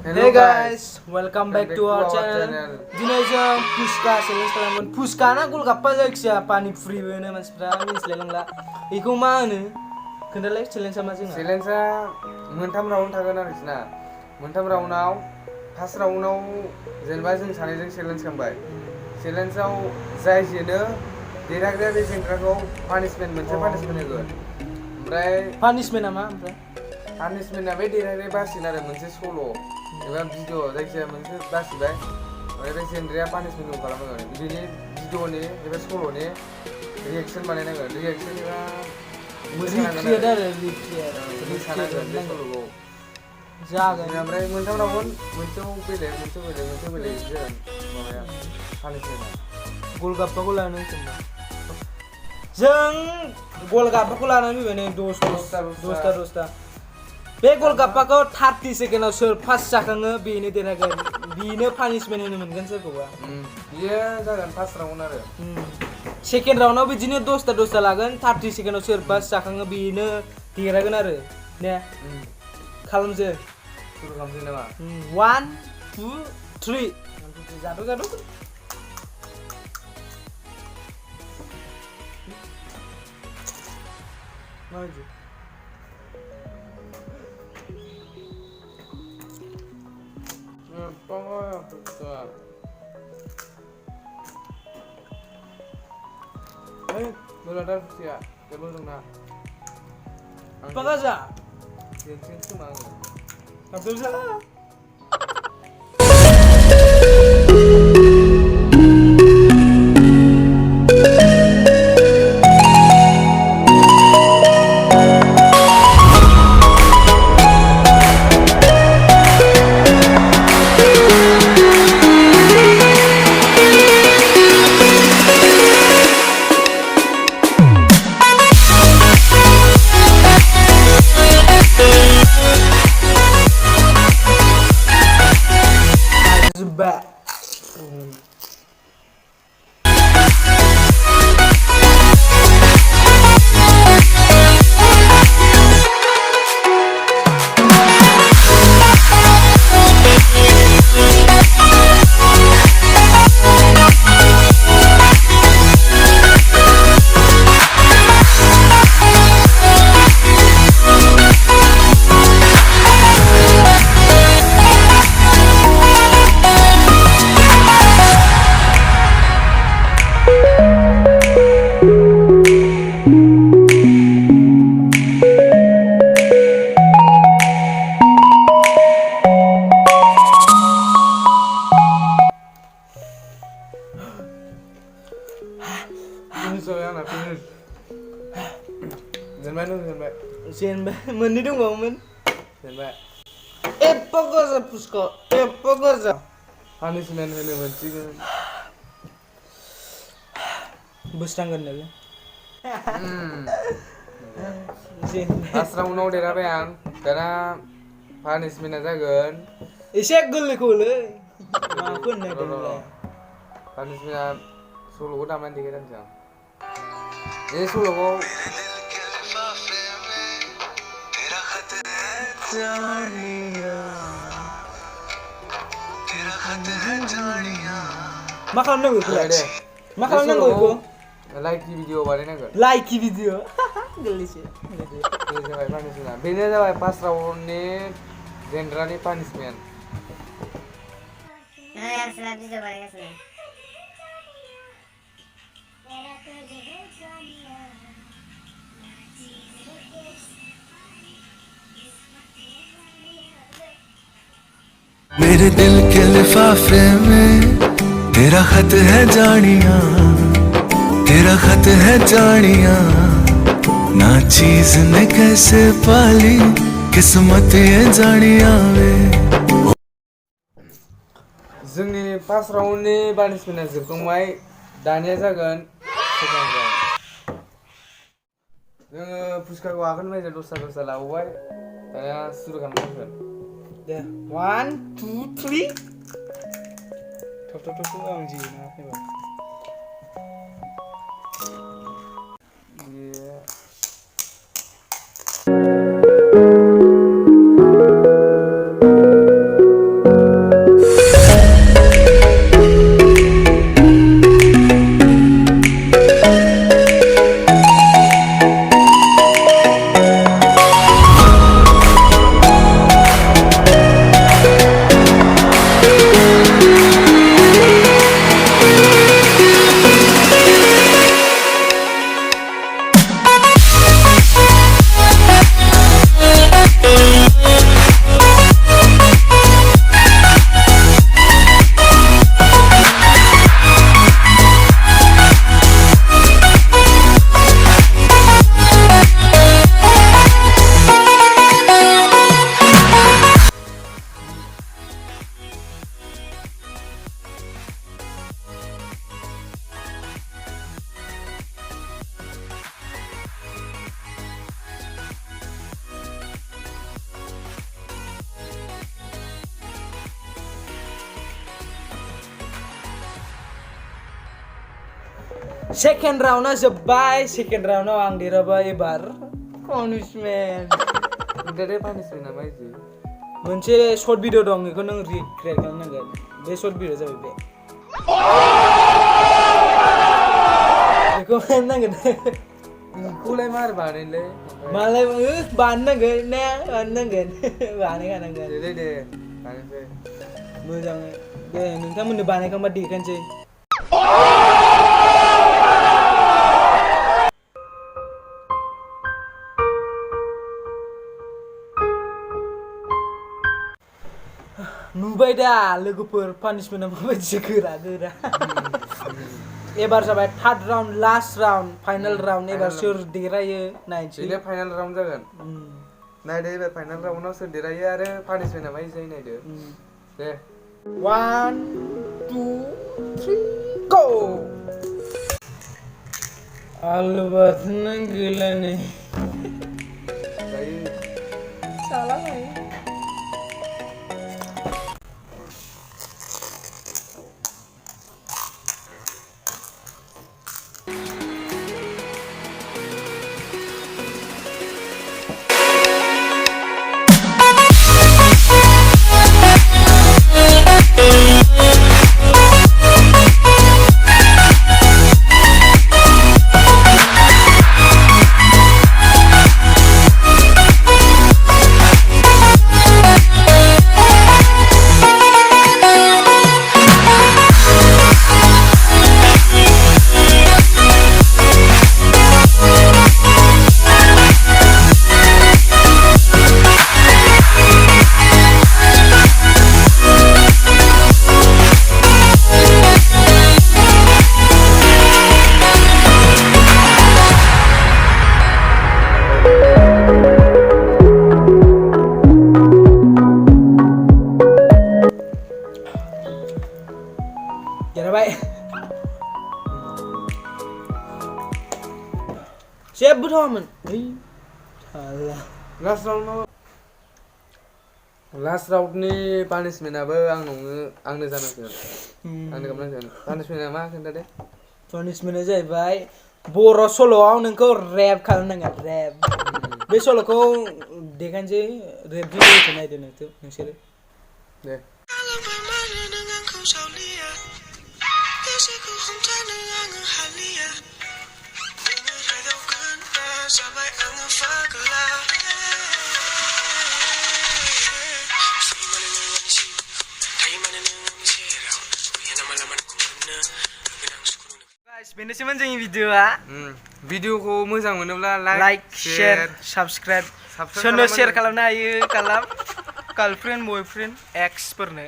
Hey guys, welcome back to our channel. Dino जों फुसका challenge खालामगोन. फुसका ना गलगाप्पा जायखिया पानी पुरि होनो मानसिफ्रा मिथिलाय लांला. बेखौ मा होनो? खोन्थालाय चेलेन्जआ मा जोंना? चेलेन्जआ मोनथाम राउन्ड थागोन आरोखि ना. मोनथाम राउन्डआव फार्स्ट राउन्डआव जेनेबा जों सानैजों चेलेन्ज खालामबाय. चेलेन्जआव जाय जेनो देरहाग्रा बे जेनग्राखौ पानिशमेन्ट मोनसे पानिशमेन्ट होगोन. ओमफ्राय पानिशमेन्टआ मा ओमफ्राय? पानिशमेन्टआ बे देरहाग्राया बासिगोन आरो मोनसे सल' एबा भिडिअ जायखिजाया मोनसे बासिबाय. ओमफ्राय बे जेनग्राया पानिशमेन्टखौ खालामनांगोन. बिनि भिडिअनि एबा सल'नि रिएक्सन बानायनांगोन. रिएक्सन एबा रिक्रिएट आरो रिक्रिएट मोसानांगोन बे सल'खौ. जागोन. ओमफ्राय मोनथाम राउन्ड मोनसेयाव बेलेग मोनसे बेलेग जागोन माबाया पानिशमेन्टआ. गलगाप्पाखौ लानानै सोंबा जों गलगाप्पाखौ लानानै फैबाय नै 10 बे गलगाप्पाखौ 30 सेकेन्डआव सोर फार्स्ट जाखाङो बेनो देरहागोन. बेनो पानिशमेन्ट होनो मोनगोन सोरखौबा. बियो जागोन फार्स्ट राउन्ड आरो. सेकेन्ड राउन्डआव बिदिनो 10 लागोन. 30 सेकेन्डआव सोर फार्स्ट जाखाङो बेनो देरहागोन आरो ने खालामसै. सुरु खालामसै नामा? 1 2 3 जादो Maju. Beladar ya, belum dong nah. Apa kaza? Cincin cuma. Abdul Salam. Jenba, meni dong bangun. Jenba. Epokoza pusko, epokoza. Punishment होनो मोनसिगोन. बोस्रांगोन नालाय. फार्स्ट राउन्डआव देरहाबाय आं. दाना पानिशमेन्टआ जागोन. एसे गोरलैखौलै. माखौ होननायदोंलाय? पानिशमेन्टआ सल'खौ दामनानै देखायनोसै आं. बे सल'खौ मा खालामनांगौ बेखौलाय? मा खालामनांगौ बेखौ? लाइकि भिडिअ बानायनांगोन. लाइकि भिडिअ? गोरलैसो. जाबाय पानिशमेन्टआ. बेनो जाबाय फार्स्ट राउन्डनि जेनग्रानि पानिशमेन्ट. मेरे दिल के लिफाफे में तेरा खत है जानिया, तेरा खत है जानिया. ना चीज ने कैसे पाली किस्मत ये जानिया वे. जोंनि फार्स्ट राउन्डनि पानिशमेन्टआ जोबखांबाय. दानिया जागोन सेकेन्ड राउन्ड. जोङो फुसखाखौ आगोलनिफ्राय 10 लाबोबाय. दानिया सुरु खालामनांगोन. दे 1 2 3 थप आं जि ना फैबा Second round-a जोब्बाय second round-आव आं देरहाबाय एबार punishment खोन्थादो punishment-आ मा इदि मोनसे short video दं बेखौ नों recreate खालामनांगोन बे short video जाबाय बे बेखौ नांगोन बेखौलाय मार बानायनोलै मालाय बानायनांगोन ना बानायनांगोन बानायखानांगोन दे बानायनोसै मोजाङै दे नोंथांमोननो बानायखांबा देखानोसै नुबाय दा लोगोफोर पानिशमेन्टआ माबायदि गोरा एबार जाबाय third round last round final round एबार सोर देरहायो नायनोसै बेनो फाइनाल राउन्ड जागोन नायदो एबार फाइनाल राउन्डआव सोर देरहायो आरो पानिशमेन्टआ मा जायो नायदो दे 1 2 3 go आलु बाथोना गैला नै जायो साला नै देरहाबाय जेबो थावामोन साला लास्ट राउन्डनि पानिशमेन्टआबो आंनो जानांगोन आंनो खालामनांगोन पानिशमेन्टआ मा खोन्थादो पानिशमेन्टआ जाहैबाय बर' सल'आव नोंखौ रेप खालामनांगोन रेप बे सल'खौ देखानोसै रेपजों लोगोसे नायदो नोंसोरो दे बेनोसैमोन जोंनि भिडिअ'आ भिडिअ'खौ मोजां मोनोब्ला लाइक शेयार साबस्क्राइब सोरनो शेयार खालामनो हायो गार्लफ्रेन्ड बयफ्रेन्ड एक्सफोरनो